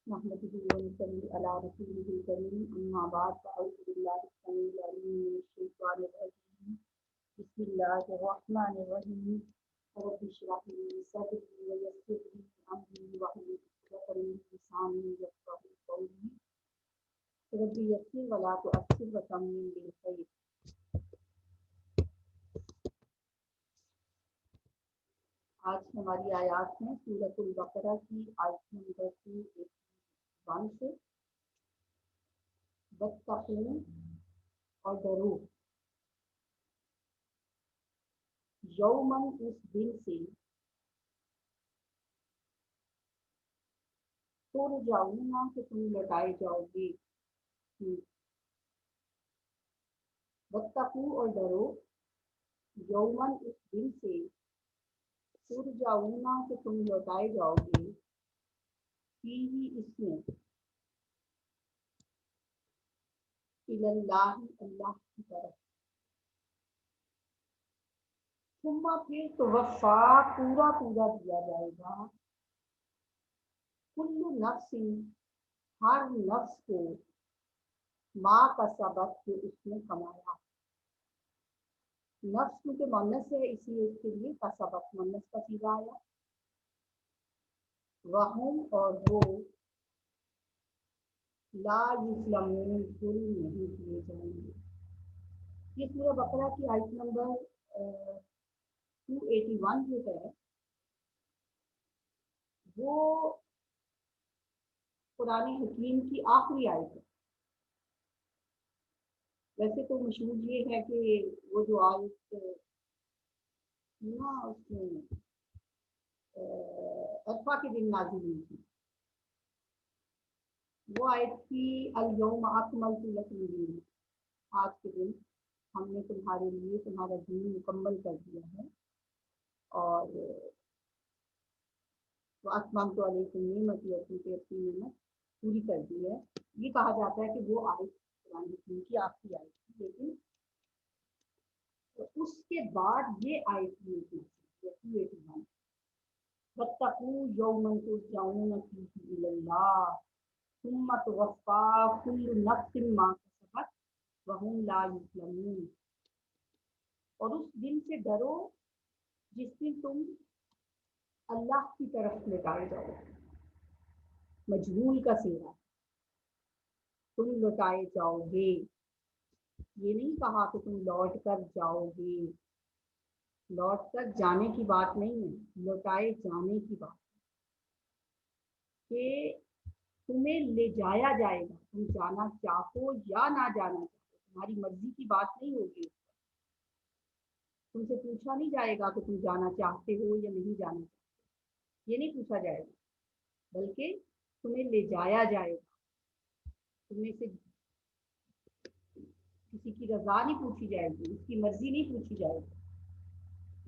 نحمده ونصلي على رسوله الكريم أما بعد فأعوذ بالله السميع العليم من الشيطان الرجيم بسم الله الرحمن الرحيم رب اشرح لي صدري ويسر لي أمري واحلل عقدة من لساني يفقهوا قولي رب يسر ولا تؤثر وتمم بالخير. آج ہماری آیات ہیں سورۃ البقرہ کی آیت نمبر 281 سے واتقوا اور ڈرو یومن اس دن سے ترجعون کہ تم لوٹائے جاؤ گے. واتقوا اور ڈرو یومن اس دن سے ترجعون کہ تم لوٹائے جاؤ گے فیہ اس میں اللہ اللہ کی طرف ثم پھر توفا پورا دیا جائے گا کل نفس ہر نفس کو ما کسبت جو اس نے کمایا. نفس کیونکہ مؤنث ہے اس لیے اس کے لیے کسبت مؤنث کا صیغہ آیا. وہم اور وہ لا یظلمون ظلم نہیں کیے جائیں گے. یہ سورہ بقرہ کی آیت نمبر 281 جو ہے وہ قرآن حکیم کی آخری آیت ہے. ویسے تو مشہور یہ ہے کہ وہ جو آیت نا اس میں عرفہ کے دن نازل ہوئی تھی وہ آیت تھی الیوم اکملت لکم دینکم، آج کے دن ہم نے تمہارے لیے تمہارا دین مکمل کر دیا ہے اور واتممت علیکم نعمتی اور تم پہ اپنی نعمت پوری کر دی ہے. یہ کہا جاتا ہے کہ وہ آیت قرآن حکیم کی آخری آیت تھی، لیکن اس کے بعد یہ آیت نازل ہوئی 281 واتقوا یوما ترجعون فیہ الی اللہ ثم توفا کل نفس ما کسبت وہم لا یظلمون. اور اس دن سے ڈرو جس دن تم اللہ کی طرف لوٹائے جاؤ. مجہول کا صیغہ تم لوٹائے جاؤ گے. یہ نہیں کہا کہ تم لوٹ کر جاؤ گے، لوٹ کر جانے کی بات نہیں ہے، لوٹائے جانے کی بات کہ تمہیں لے جایا جائے گا. تم جانا چاہو یا نہ جانا چاہو، تمہاری مرضی کی بات نہیں ہوگی. تم سے پوچھا نہیں جائے گا کہ تم جانا چاہتے ہو یا نہیں جانا چاہتے، یہ نہیں پوچھا جائے گا، بلکہ تمہیں لے جایا جائے گا. تمہیں سے کسی کی رضا نہیں پوچھی جائے گی، اس کی مرضی نہیں پوچھی جائے گی.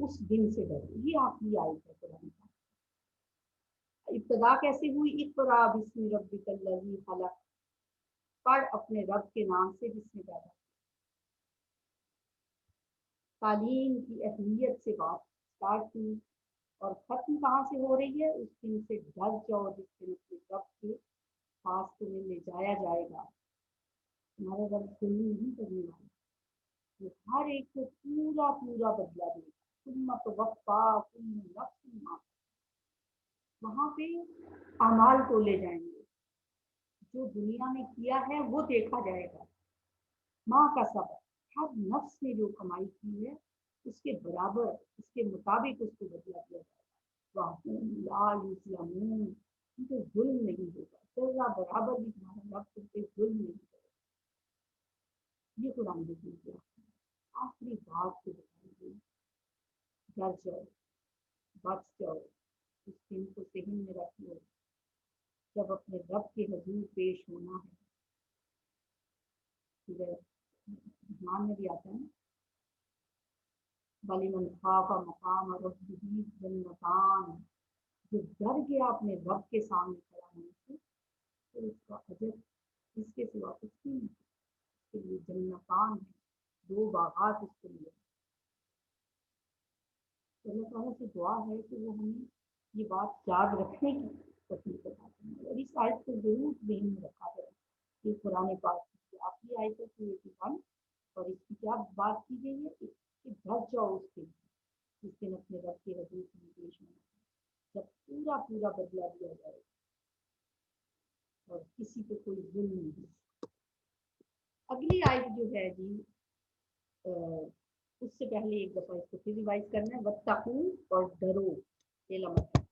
اس دن سے ڈرو. یہ آخری آیت ہے قرآن کا. ابتدا کیسے ہوئی؟ اقرا بسم ربک الذی خلق، پڑھ اپنے رب کے نام سے جس نے پیدا کیا. تعلیم کی اہمیت سے بات اسٹارٹ ہوئی اور ختم کہاں سے ہو رہی ہے؟ اس دن سے ڈر جاؤ جس دن اپنے رب کے پاس تمہیں لے جایا جائے گا. تمہارا رب ظلم نہیں کرنے والا، وہ ہر ایک کو پورا بدلا دے گا. ثم توفا کل نفس ما، وہاں پہ اعمال تولے جائیں گے، جو دنیا میں کیا ہے وہ دیکھا جائے گا. ماں کا سبب ہر نفس نے جو کمائی کی ہے اس کے برابر اس کے مطابق اس کو بدلا دیا جائے گا. وَهُمْ لَا يُظْلَمُونَ، ان کو ظلم نہیں ہوگا، ذرہ برابر بھی تمہارا رب تم پہ ظلم نہیں کرے گا. یہ قرآن حکیم کی آخری بات کو بتائی گئی. ڈر جاؤ، بچ جاؤ، اس دن کو ذہن میں رکھ لو جب اپنے رب کے حضور پیش ہونا ہے. رحمان میں بھی آتا ہے نا وَلِمَنْ خَافَ مَقَامَ رَبِّهِ جَنَّتَانِ، جو ڈر گیا اپنے رب کے سامنے کھڑا ہونے سے تو اس کا اجر اس کے سوا کچھ نہیں ہے. اس کے لیے جنتان ہے، 2 باغات اس کے لیے. اللہ تعالیٰ سے دعا ہے کہ وہ ہمیں یہ بات یاد رکھنے کی वकील बताते हैं। और इस आयत को जरूर ध्यान में रखा है कि कुरान पाक की आखिरी आयत है 281 और इसकी क्या बात की गई है कि घर जाओ उस दिन जिस दिन अपने रब के हजूर में पेश होना, जब पूरा पूरा बदला दिया जाएगा और किसी को कोई जुल्म नहीं। अगली आयत जो है जी उससे पहले एक दफा इसको फिर रिवाइज करना है। वत्तकू और डरो, ये लम्हा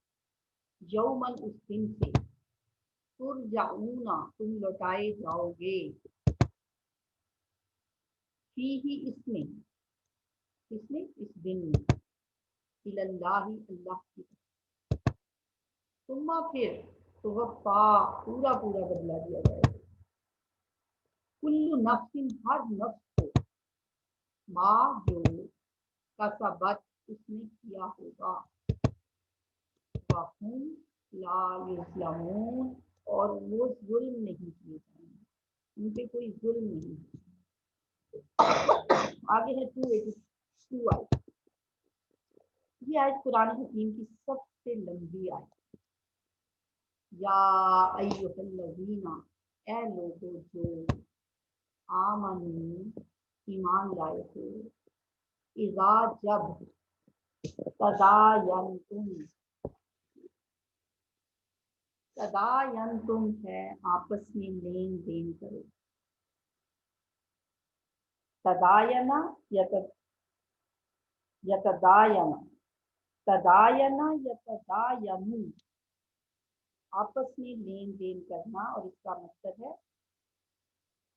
यौमन उस दिन से, तुरजाऊना तुम लौटाए जाओगे, फीही इसमें, इसमें इस दिन में, इलल्लाही अल्लाह की, तुम्मा फिर तो वफा पूरा पूरा बदला दिया जाएगा, कुल्लु नफ्सिन हर नफ्स को, माँ जो कसबत उसने किया होगा, वहुम ला युज़लमून और वो जुल्म नहीं किए जाएंगे, उन पे कोई जुल्म नहीं। आगे है 282 आयत। ये आयत कुरान हकीम की सबसे लंबी आयत। या अय्युहल्लज़ीना, ए लोगो जो आमनू ईमान लाए हो, इज़ा जब तदायंतुम है आपस में लेन देन करो। तदायना यतदायना, तदायना यतदायनु, आपस में लेन देन करना, और इसका मतलब है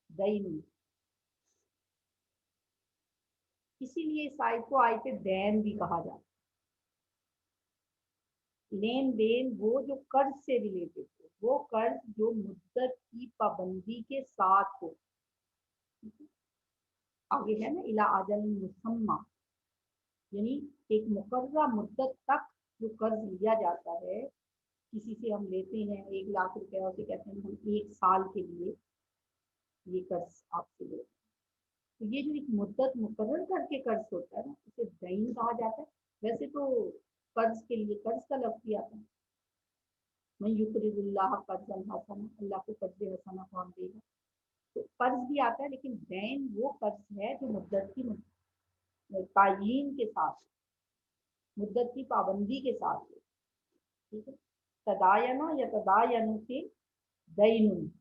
दैन। इसीलिए इस आयत को आयत दैन भी कहा जाता है। लेन देन वो जो कर्ज से रिलेटेड हो, वो कर्ज जो मुद्दत की पाबंदी के साथ हो। आगे है ना इला अजल मुसम्मा, यानी एक मुकर्ररा मुद्दत तक जो कर्ज लिया जाता है, किसी से हम लेते हैं 1 लाख रुपए और से कहते हैं हम 1 साल के लिए ये कर्ज आपसे ले, तो ये जो एक मुद्दत मुकर्रर करके कर्ज होता है ना, उसे दैन कहा जाता है। वैसे तो कर्ज के लिए कर्ज का लफ्ज़ भी आता है, मैं युकरिदुल्लाह कर्जन हसना, अल्लाह को कर्ज हसना कौन देगा, तो कर्ज भी आता है, लेकिन दैन वो कर्ज है जो मुद्दत की तायीन के साथ, मुद्दत की पाबंदी के साथ है। ठीक है, तदायना या तदायनु से दैनुन,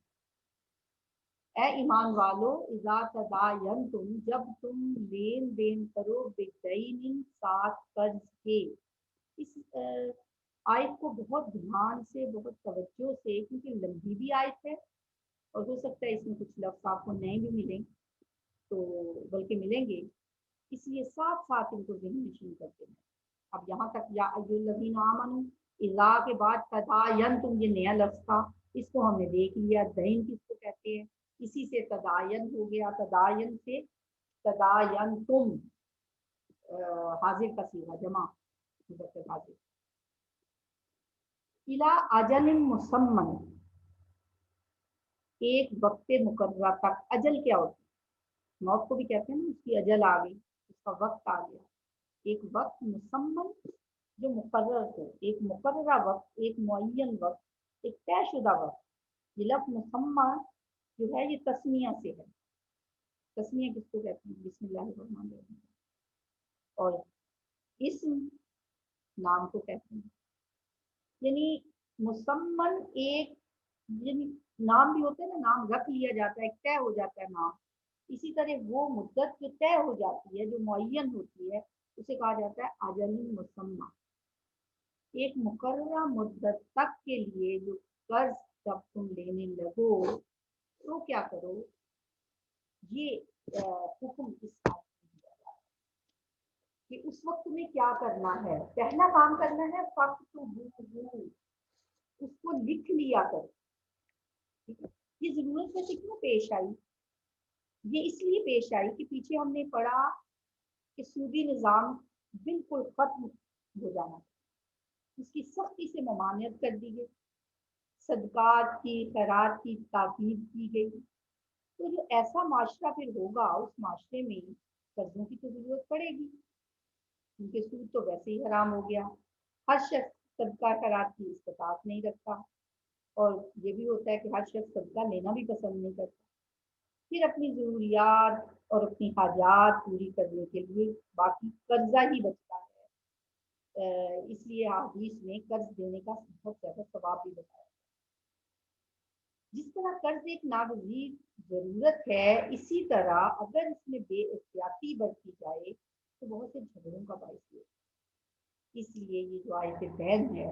ए ईमान वालो इज़ा तदायनतुम, जब तुम लेन देन करो, बिदैनिन साथ कर्ज के। इस आयत को बहुत ध्यान से, बहुत तवज्जो से, क्योंकि लंबी भी आयत है और हो सकता है इसमें कुछ लफ्ज़ आपको नए भी मिलें, तो बल्कि मिलेंगे, इसलिए साथ साथ इनको ज़हन नशीन करते हैं। अब यहाँ तक या अय्युहल्लज़ीना आमनू, इज़ा के बाद तदायनतुम, ये नया लफ्ज़ था, इसको हमने देख लिया, दैन किसको कहते हैं, इसी से तदायन हो गया, तदायन से तदायनतुम, हाजिर का सीगा जमा मुज़क्कर हाजिर, इला अजलिन मुसम्मन, एक वक्त मुकर्ररा तक। अजल क्या होता है, मौत को भी कहते हैं ना, उसकी अजल आ गई, उसका वक्त आ गया। एक वक्त मुसम्मन जो मुकर्रर हो, एक मुकर्ररा वक्त, एक मुअय्यन वक्त, एक तयशुदा वक्त। ये लफ्ज़ मुसम्मा जो है ये तस्मिया से है। तस्मिया किसको कहते हैं, बिस्मिल्लाहिर्रहमानिर्रहीम, और इस्म नाम को कहते हैं। यानी मुसम्मन एक, यानी नाम भी होता है ना, नाम रख लिया जाता है, तय हो जाता है नाम। इसी तरह वो मुद्दत जो तय हो जाती है, जो मुअय्यन होती है, उसे कहा जाता है अजल मुसम्मा। एक मुकर्ररा मुद्दत तक के लिए जो कर्ज जब तुम लेने लगो तो क्या करो, ये हुक्म इस बात में दिया जा रहा है कि उस वक्त तुम्हें क्या करना है। पहला काम करना है फक्त तो उसको लिख लिया करो। ठीक है, ये जरूरत वैसे क्यों पेश आई, ये इसलिए पेश आई कि पीछे हमने पढ़ा कि सूदी निज़ाम बिल्कुल खत्म हो जाना, इसकी सख्ती से ममानियत कर दी गई, सदकात की, खैरात की ताकीद की गई। तो जो ऐसा माशरा फिर होगा, उस माशरे में कर्जों की तो जरूरत पड़ेगी, क्योंकि सूद तो वैसे ही हराम हो गया। हर शख्स صدقہ خیرات کی استطاعت نہیں رکھتا، اور یہ بھی ہوتا ہے کہ ہر شخص صدقہ لینا بھی پسند نہیں کرتا، پھر اپنی ضروریات اور اپنی حاجات پوری کرنے کے لیے باقی قرضہ ہی بچتا ہے۔ اس لیے حدیث میں قرض دینے کا بہت زیادہ ثواب بھی بتایا۔ جس طرح قرض ایک ناگزیر ضرورت ہے، اسی طرح اگر اس میں بے احتیاطی برتی جائے تو بہت سے جھگڑوں کا باعث ہے۔ اس لیے یہ جو آیت بین ہے،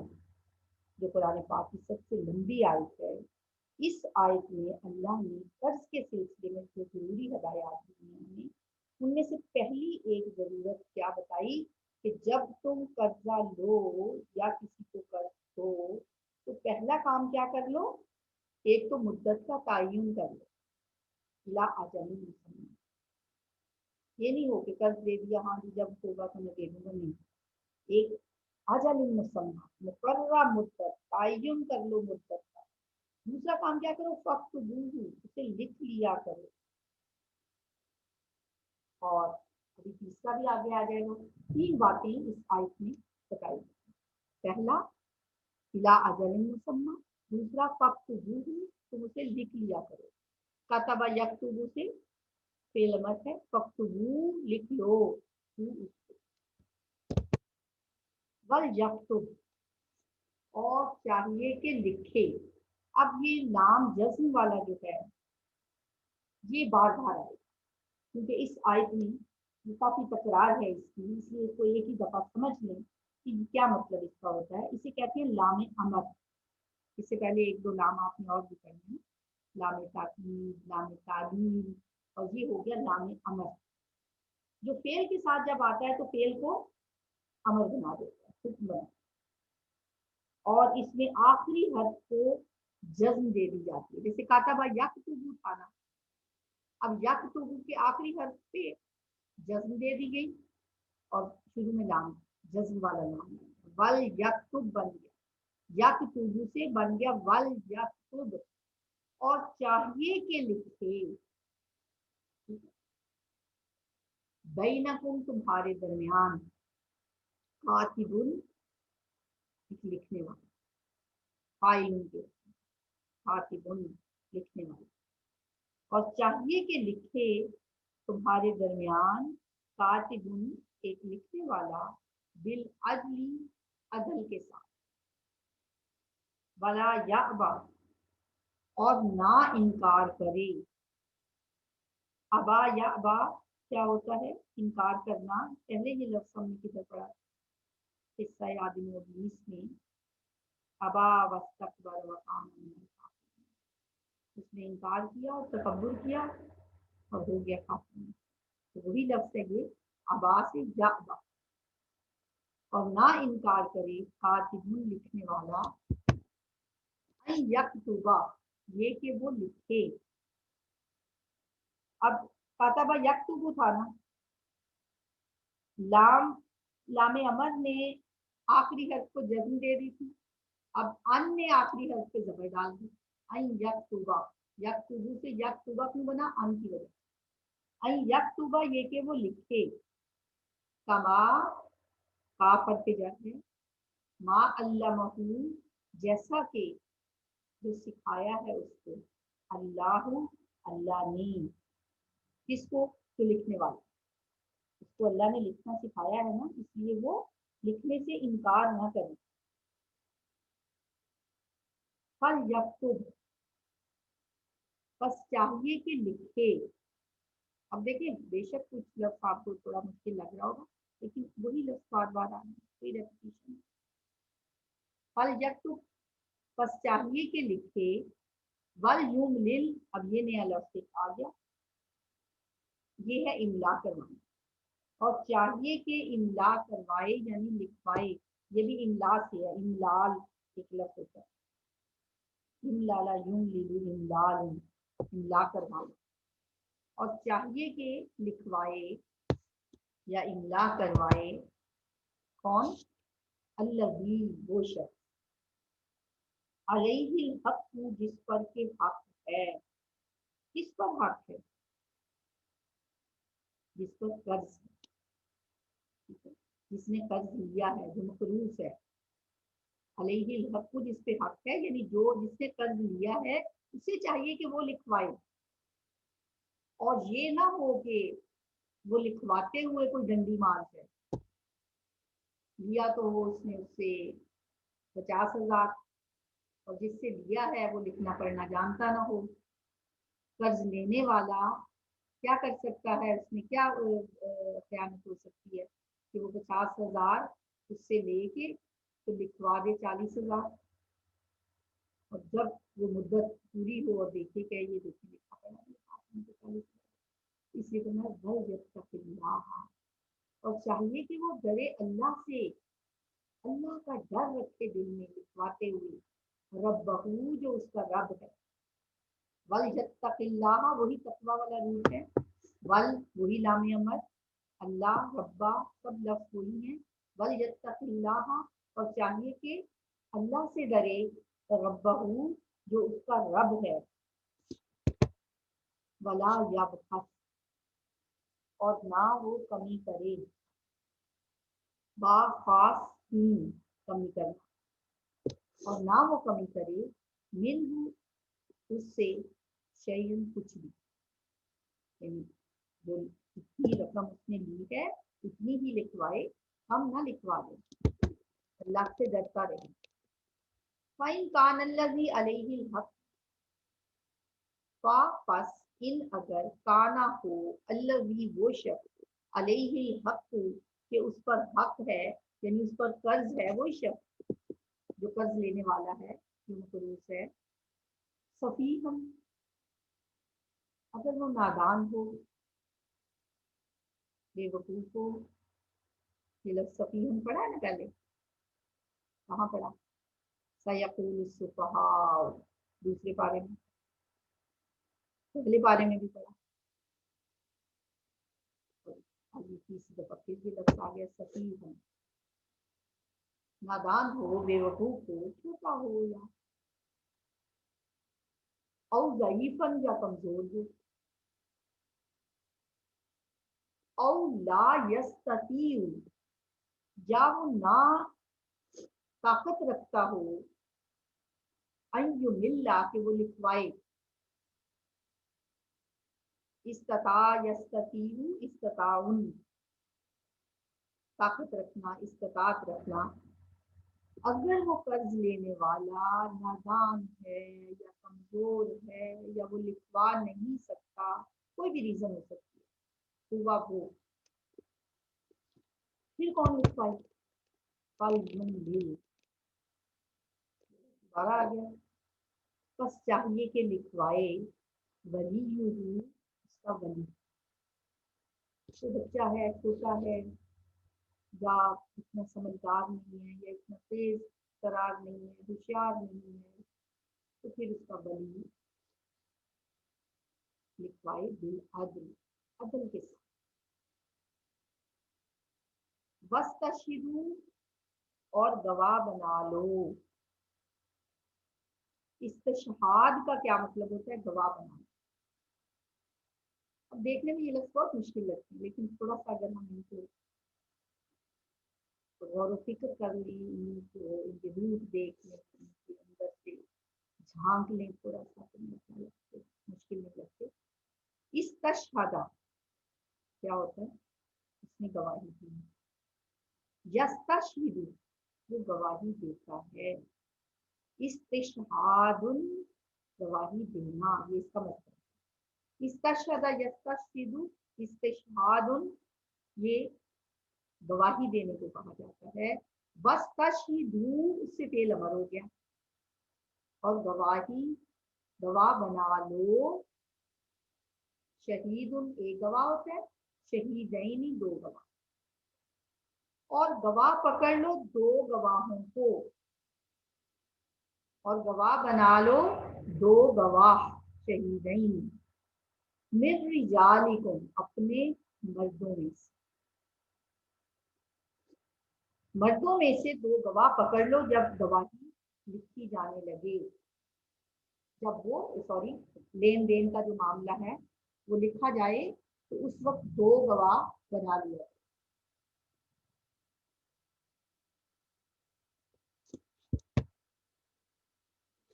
جو قرآن پاک کی سب سے لمبی آیت ہے، اس آیت میں اللہ نے قرض کے سلسلے میں جو ضروری ہدایات دی ہیں، ان میں سے پہلی ایک ضرورت کیا بتائی کہ جب تم قرضہ لو یا کسی کو قرض دو تو پہلا کام کیا کر لو؟ ایک تو مدت کا تعین کر لو، لا اجل مسمى۔ یہ نہیں ہو کہ قرض دے دیا، ہاں جی جب ہوگا تو میں دے دوں گا، نہیں، ایک اجل مسمى، مقررہ مدت، تعین کر لو مدت کا۔ دوسرا کام کیا کرو؟ فقط اسے لکھ لیا کرو، اور ابھی تیسرا بھی آگے آ جائے گا۔ تین باتیں اس آیت میں بتائی گئی، پہلا لا اجل مسمى، دوسرا فقط تم اسے لکھ لیا کرو، کتب یکتب سے فعل امر ہے، فقط لکھ لو، ولیکتب اور چاہیے کہ لکھے۔ اب یہ نام جزم والا جو ہے یہ بار بار آئے، کیونکہ اس آیت میں کافی تکرار ہے اس کی، اس لیے اس کو ایک ہی دفعہ سمجھ لیں کہ کیا مطلب اس کا ہوتا ہے۔ اسے کہتے ہیں لام امر۔ اس سے پہلے ایک دو نام آپ نے اور بھی پڑھے ہیں، لام تاکید، لام تعلیل، اور یہ ہو گیا لام امر، جو فعل کے ساتھ جب آتا ہے تو فعل کو امر بنا دیتا ہے، حکم بنا، اور اس میں آخری حرف کو جزم دے دی جاتی ہے، جیسے کاتبہ یکتب تھا نا، اب یکتب کے آخری حرف پہ جزم دے دی گئی اور شروع میں لام، جزم والا نام ول یکتب بن گیا، یکتب سے بن گیا ول یکتب، اور چاہیے کہ لکھے، بینکم تمہارے درمیان، کاتب لکھنے والا، فاعل کے کاتب لکھنے والا، اور چاہیے کہ لکھے تمہارے درمیان، کاتب ایک لکھنے والا، بالعدل عدل کے ساتھ، ولا یأبا اور نہ انکار کرے۔ ابا یأبا کیا ہوتا ہے؟ انکار کرنا۔ پہلے یہ لفظ ہم نے کدھر پڑھا؟ قصہ آدم و ابلیس میں، ابا واستکبر وکان من الکافرین، اس نے انکار کیا اور تکبر کیا اور ہو گیا کافر۔ تو وہی لفظ ہے یہ، ابا سے یأبا، اور نہ انکار کرے، کاتب لکھنے والا، ان یکتبا یہ کہ وہ لکھے۔ اب کاتبہ یکتب تھا نا، لام امر نے آخری حرف کو جزم دے دی تھی، اب ان نے آخری حرف پہ زبر ڈال دی، ان یکتبا، یکتب سے یکتبا کیوں بنا؟ ان کی وجہ، ان یکتبا یہ کہ وہ لکھے، کما کافر کے جاتے ما علمہ جیسا کہ جو سکھایا ہے اس کو، اللہ اللہ نے، کس کو؟ تو لکھنے والا، اس کو اللہ نے لکھنا سکھایا ہے نا، اس لیے وہ لکھنے سے انکار نہ کرے۔ فلیکتب بس چاہیے کہ لکھے۔ اب دیکھیں بے شک کچھ لفظ آپ کو تھوڑا مشکل لگ رہا ہوگا، لیکن وہی لفظ بار بار آنا، کوئی ریپیٹیشن۔ فلیکتب بس چاہیے کہ لکھے، ولیملل اب یہ نیا لفظ آ گیا، یہ ہے املا کروانا، اور چاہیے کہ املا کروائے یعنی لکھوائے، یہ بھی املا سے ہے، املال ایک لفظ ہوتا ہے، املالا یملل املال، املا کروانا، اور چاہیے کہ لکھوائے یا املا کروائے، کون؟ الذی وہ شخص، علیہ الحق جس پر کے حق ہے، کس پر حق ہے؟ جس پر قرض ہے، جس نے قرض لیا ہے، جو مقروض ہے، अलैहि हक, जिस पे हक है, यानी जो जिसने कर्ज लिया है उसे चाहिए कि वो लिखवाए, और ये ना हो कि वो लिखवाते हुए कोई डंडी मार जाए। लिया तो वो उसने उससे 50,000, और जिससे लिया है वो लिखना पढ़ना जानता ना हो। कर्ज लेने वाला क्या कर सकता है, उसमें क्या खयानत हो सकती है कि वो 50,000 उससे लेके तो लिखवा दे 40,000, और जब वो मुद्दत पूरी हो और देखे कि ये देखिए लिखा पड़ा है 40,000, इसलिए तो मैं भल जब तक, और चाहिए कि वो डरे अल्लाह से, अल्लाह का डर रखे दिल में लिखवाते हुए। रब्बहू, जो उसका रब है, वल यत्तकिल्लाह, वही तकवा वाला रूप है, वल वही लाम अमर, अल्लाह रब्बा सब लफ्ज वही है, वल यत्तकिल्लाह, और चाहिए कि अल्लाह से डरे, रब्बहू जो उसका रब है, वला यबखस, और ना वो कमी करे, बा खास कमी करना, और ना वो कमी करे, मिनहू उससे, शैयन कुछ भी, यानी जो जितनी रकम उसने ली है उतनी ही लिखवाए, हम ना लिखवा दें, अल्लाह से डरता रहे। फाइन कान अल्लज़ी अलैहिल हक, पस इन अगर काना हो, अल्लज़ी वो शख्स, अलैहिल हक के उस पर हक है, यानी उस पर कर्ज है, वो शख्स जो कर्ज लेने वाला है, जो मकरूज है, सफीहन, अगर वो नादान हो, बेवकूफ हो। ये लफ्ज़ सफीहन पढ़ा है ना पहले, कहाँ पढ़ा, सयक़ूलु सुफ़हाउ, दूसरे पारे में, पहले पारे में भी पढ़ा, अभी तीसरी दफा फिर ये लफ्ज़ आ गया सफीहन, नादान हो, बेवकूफ हो, छोटा हो, या और ज़ईफ़न, या कमजोर हो, और ला यस्ततीउ, या वो ना ताकत रखता हो, अन युमिल्ला, कि वो लिखवाए, इस्तता यस्ततीउ, इस्तताउन, ताकत रखना, इस्तात रखना। अगर वो कर्ज लेने वाला नादान है या कमजोर है या वो लिखवा नहीं सकता, कोई भी रीजन हो सकती है, हुआ वो, फिर कौन लिखवाए, फल युमिल, दोबारा आ गया, बस चाहिए कि लिखवाए, वली उसका वली, तो बच्चा है, छोटा है, या इतना समझदार नहीं है, या इतना तेज तरार नहीं है, होशियार नहीं है, तो फिर उसका वली लिखवाए बिल अदल, अदल के साथ। वस्तशहिदू, और गवाह बना लो। इस्तशहाद का क्या मतलब होता है, गवाह बनाना। अब देखने में ये लफ्ज़ बहुत मुश्किल लगती है, लेकिन थोड़ा सा अगर हम इनको गौर फिक्र कर लें, इनके रूप देख लें, इनके अंदर से झांक लें थोड़ा सा, तो मुश्किल नहीं लगते। इस्तशहदा क्या होता है, उसने गवाही दी, यस्तशहिदु वो गवाही देता है, इस्तिशहादुन गवाही देना, ये इसका मतलब है। इस्तशहदा यस्तशहिदु, इस्तिशहादुन ये गवाही देने को कहा जाता है। वस्तशहिदू उससे फेल अमर हो गया, और गवाही गवाह बना लो, शहीदुन एक गवाह होता है, शहीदैनी दो गवाह, और गवाह पकड़ लो दो गवाहों को, और गवाह बना लो दो गवाह, शहीदैन, मिर रिजालिकुम अपने मर्दों में से, मर्दों में से दो गवाह पकड़ लो जब गवाही लिखी जाने लगे, जब वो सॉरी लेन देन का जो मामला है वो लिखा जाए, तो उस वक्त दो गवाह बना लिया।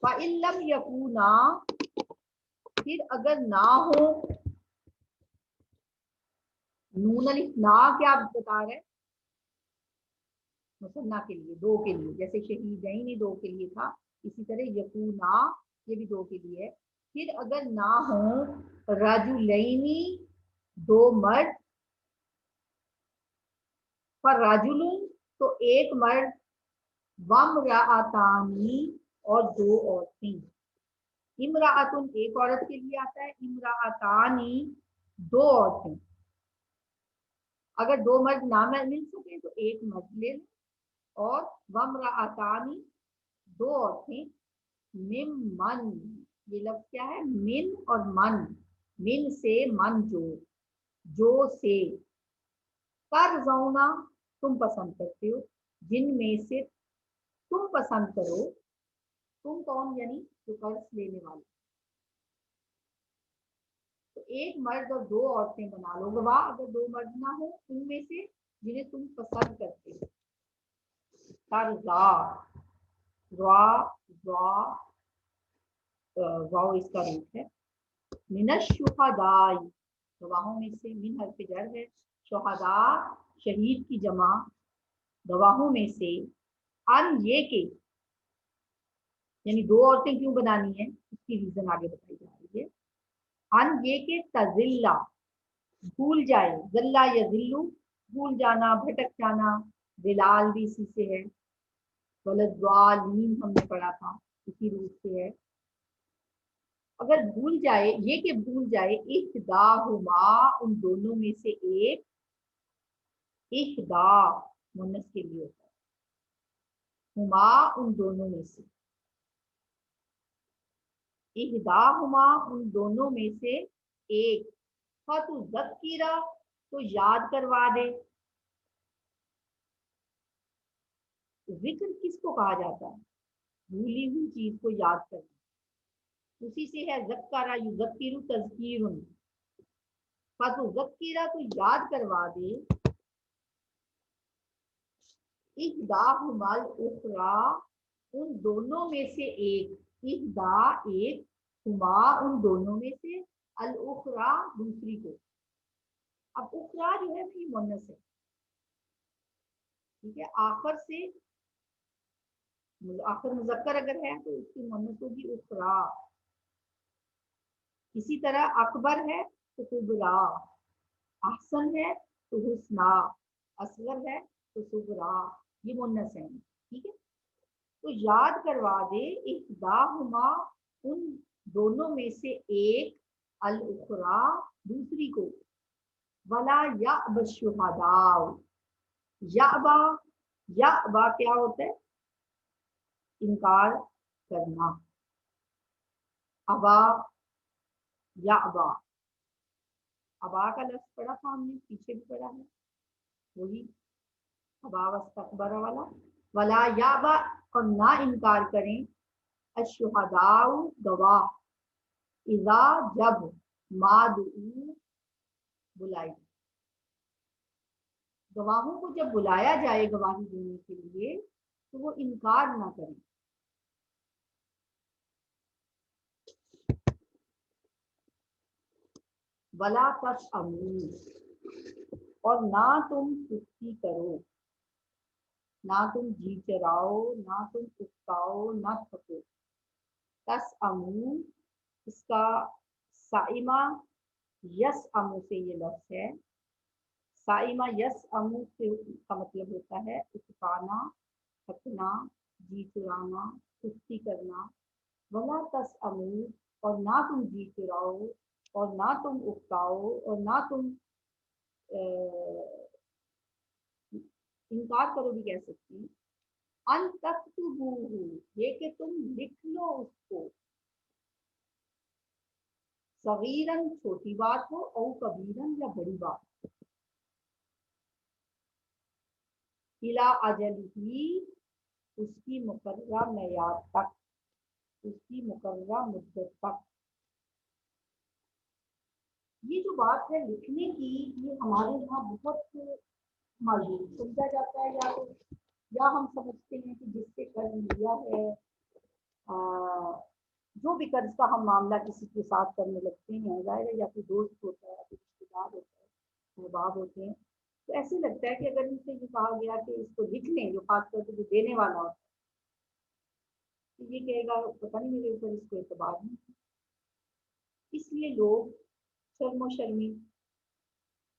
فَإِن لَمْ يَكُونَا پھر اگر نہ ہو، نون الف نا کیا بتا رہے مثنیٰ کے لیے، دو کے لیے، جیسے شہیدین دو کے لیے تھا، اسی طرح یکونا یہ بھی دو کے لیے ہے۔ پھر اگر نہ ہوں رجلینی دو مرد، فراجل تو ایک مرد، وامرأتانی اور دو عورتیں۔ امرأتن ایک عورت کے لیے آتا ہے، امرأتانی دو عورتیں۔ اگر دو مرد نہ مل سکے تو ایک مرد لے لیں، اور وامرأتانی دو عورتیں، ممن یہ لفظ کیا ہے، من اور من سے من جو سے، ترضونا تم پسند کرتے ہو، جن میں سے تم پسند کرو، تم کون یعنی جو قرض لینے والے، تو ایک مرد اور دو عورتیں بنا لو گواہ، اگر دو مرد نہ ہو ان میں سے جنہیں تم پسند کرتے ہو۔ ترضا واو اس کا روٹ ہے، من الشہداء گواہوں میں سے، من حرف جر ہے، شہداء شہید کی جمع، گواہوں میں سے، ان یہ کہ یعنی دو عورتیں کیوں بنانی ہیں اس کی ریزن آگے بتائی جا رہی ہے، ان یہ کہ تزلہ بھول جائے، ذلہ یا ذلو بھول جانا، بھٹک جانا، ذلال بھی اسی سے ہے، ولضالین ہم نے پڑھا تھا اسی روٹ سے ہے۔ اگر بھول جائے، یہ کہ بھول جائے، احداہما ان دونوں میں سے ایک، احدا مؤنث کے لیے ہوتا ہے، ہما ان دونوں میں سے، احداہما ان دونوں میں سے ایک، فتذکرہ تو یاد کروا دے۔ ذکر کس کو کہا جاتا ہے؟ بھولی ہوئی چیز کو یاد کرنا، اسی سے ہے ذکر یذکر تذکیر، فتذکرہ تو یاد کروا دے، احداہما الاخری ان دونوں میں سے ایک، احدا ایک، ہما ان دونوں میں سے، الاخری دوسری کو۔ اب اخری جو ہے یہ مؤنث ہے، ٹھیک ہے، آخر سے آخر مذکر اگر ہے تو اس کی مؤنث ہوگی اخری۔ اسی طرح اکبر ہے تو کبریٰ، احسن ہے تو حسنیٰ، اصغر ہے تو صغریٰ، یہ مؤنث ہیں، ٹھیک ہے۔ تو یاد کروا دے احداہما ان دونوں میں سے ایک، الاخری دوسری کو، ولا یأبی الشہداء، یأبا کیا ہوتا ہے؟ انکار کرنا، ابا یأبا، ابا کا لفظ پڑھا تھا ہم نے، پیچھے بھی پڑھا ہے وہی ابا واستکبر والا، ولا یأبا اور نہ انکار کریں، الشہداء گواہ، اذا جب، ما دعو بلائی، گواہوں کو جب بلایا جائے گواہی دینے کے لیے تو وہ انکار نہ کریں۔ ولا تسأموا اور نہ تم سستی کرو، نہ تم جی چراؤ، نہ تم اکتاؤ، نہ تھکو۔ تسأموا اس کا سائمہ یسأم سے یہ لفظ ہے، سائمہ یسأم سے کا مطلب ہوتا ہے اکتانا، تھکنا، جی چرانا، سستی کرنا۔ ولا تسأموا اور نہ تم جی چراؤ، اور نہ تم اکتاؤ، اور نہ تم انکار کرو بھی کہہ سکتی، ان تکتبوہ یہ کہ تم لکھ لو اس کو، صغیراً چھوٹی بات ہو، او کبیراً یا بڑی بات، الی اجلہ اس کی مقررہ میعاد تک، اس کی مقررہ مدت تک۔ یہ جو بات ہے لکھنے کی، یہ ہمارے یہاں بہت معذور سمجھا جاتا ہے، یا ہم سمجھتے ہیں کہ جس سے قرض لیا ہے जो भी कर्ज का हम मामला किसी के साथ करने लगते हैं, ज़ाहिर है या कोई दोस्त होता है या कोई रिश्तेदार होता है, अहबाब होते हैं, तो ऐसे लगता है कि अगर इनसे ये कहा गया कि इसको लिख लें, जो खास तौर पे जो देने वाला होता है, तो ये कहेगा पता नहीं मेरे ऊपर इसको एतबार नहीं। इसलिए लोग शर्मो शर्मी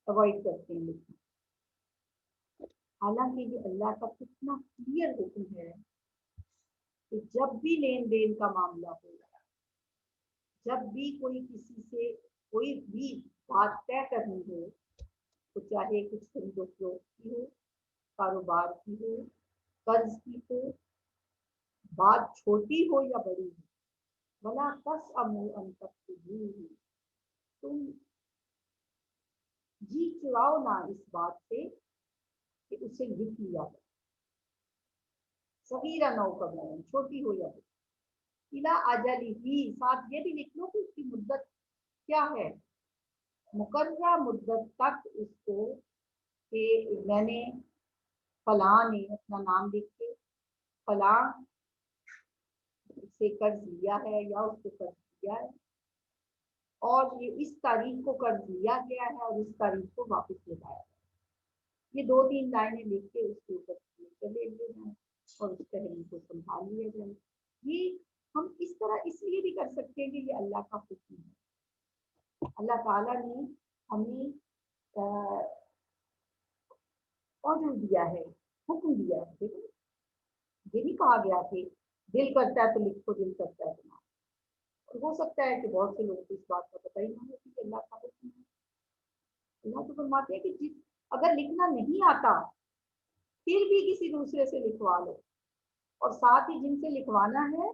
अवॉइड करते हैं लिखना। हालांकि ये अल्लाह का कितना क्लियर हुक्म है कि जब भी लेन देन का मामला हो, जब भी कोई किसी से कोई भी बात तय करनी हो, तो चाहे कुछ खरीदो फरोख्त की हो, कारोबार की हो, कर्ज की हो, बात छोटी हो या बड़ी हो, भला कस अमू अन तुम जी चुराओ ना इस बात से कि उसे लिख लिया जाए, सगीरा नौ कबीरा, छोटी हो या बड़ी, इला अजली ही, साथ ये भी लिख लो कि उसकी मुद्दत क्या है, मुकर्रा मुद्दत तक उसको कि मैंने फलां ने अपना नाम लिख के फलां से कर्ज लिया है या उसको कर्ज दिया है, और ये इस तारीख को कर्ज लिया गया है और इस तारीख को वापस लगाया है। ये 2-3 लाइनें लिख के उसके ऊपर चले लिए जाए और उस तहरीर को संभाल लिया जाए। ये हम इस तरह इसलिए भी कर सकते हैं कि ये अल्लाह का हुक्म है। अल्लाह ताला ने हमें ऑर्डर दिया है, हुक्म दिया है। देखो, ये नहीं कहा गया कि दिल करता है तो लिखो, दिल करता है तो ना। और हो सकता है कि बहुत से लोगों को इस बात का पता ही ना हो कि अल्लाह का हुक्म है। अल्लाह तो फरमाते हैं कि जिस अगर लिखना नहीं आता फिर भी किसी दूसरे से लिखवा लो, और साथ ही जिनसे लिखवाना है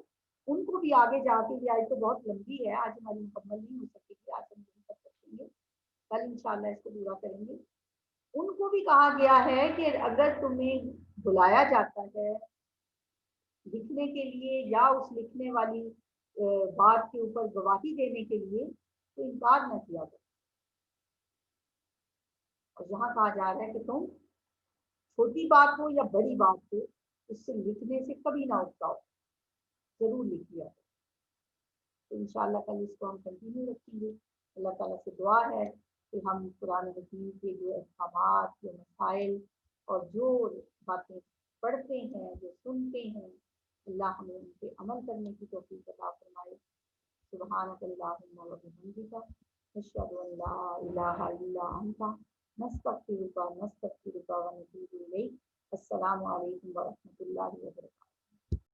उनको भी आगे जाके, ये आयत तो बहुत लंबी है, आज हमारी मुकम्मल नहीं हो सकेगी, आज हम नहीं कर सकेंगे, कल इंशाल्लाह इसको पूरा करेंगे। उनको भी कहा गया है कि अगर तुम्हें बुलाया जाता है लिखने के लिए या उस लिखने वाली बात के ऊपर गवाही देने के लिए, तो इनकार न किया जाए। और यहाँ कहा जा रहा है कि तुम छोटी बात हो या बड़ी बात हो, उससे लिखने से कभी ना उठताओ, जरूर लिख लिया। तो इंशाल्लाह कल इसको हम कंटिन्यू रखेंगे। अल्लाह ताला से दुआ है कि हम कुरान हकीम के जो अहकामात, जो मसाइल और जो बातें पढ़ते हैं, जो सुनते हैं, अल्लाह हमें उन पे अमल करने की तौफीक अता फरमाए। सुब्हानक अल्लाहुम्मा व बिहम्दिका, अशहदु अन ला इलाहा इल्ला अंता, नस्तगफिरुका व नतूबु इलैक। अस्सलामु अलैकुम व रहमतुल्लाहि व बरकातुहू।